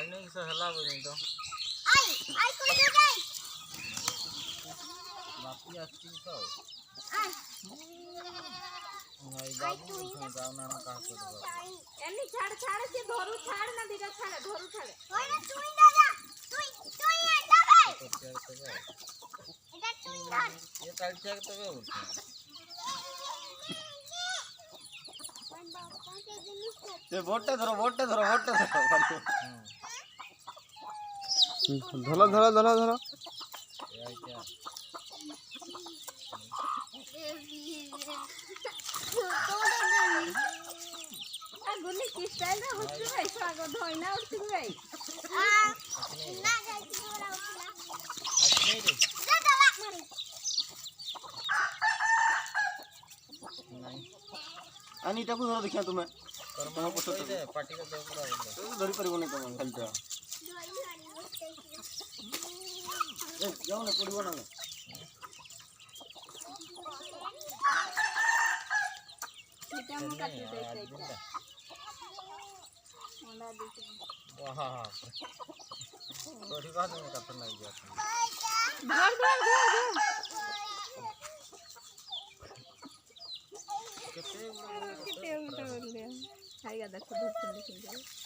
नहीं से हला बोल तो आई कोई दे जाए बापी आती तो आई भाई बाबू उसमें जाना ना कहा कर दो एनी छाड़ छाड़ से धरू छाड़ ना दिगा छाड़ धरू छाड़ होय ना तू इंदा जा तू ये जा भाई तो क्या करते इधर तू इंदा ये टाइट चेक तो वे बोलते ये बोटे धरो धरो धरो धरो धरो ये क्या आ गुनी की स्टाइल रे हुछु भाई स्वागत होइना उठु भाई ना जाई तोरा उठला अच्छे रे जा दवा मारी नहीं अनीता को धरो देखिया तुम्हें पर मैं कुछ दे पार्टी का दे पूरा बोल धरी परिबो नहीं तुम खालटा ए जाओ ना पड़िबो ना सीता मु काटी दे दे मोला दे वाह थोड़ी बात में कथन नहीं गया धर धर धर कितने कितने उल्टा बोल दिया खाएगा देखो धूप से निकल जाए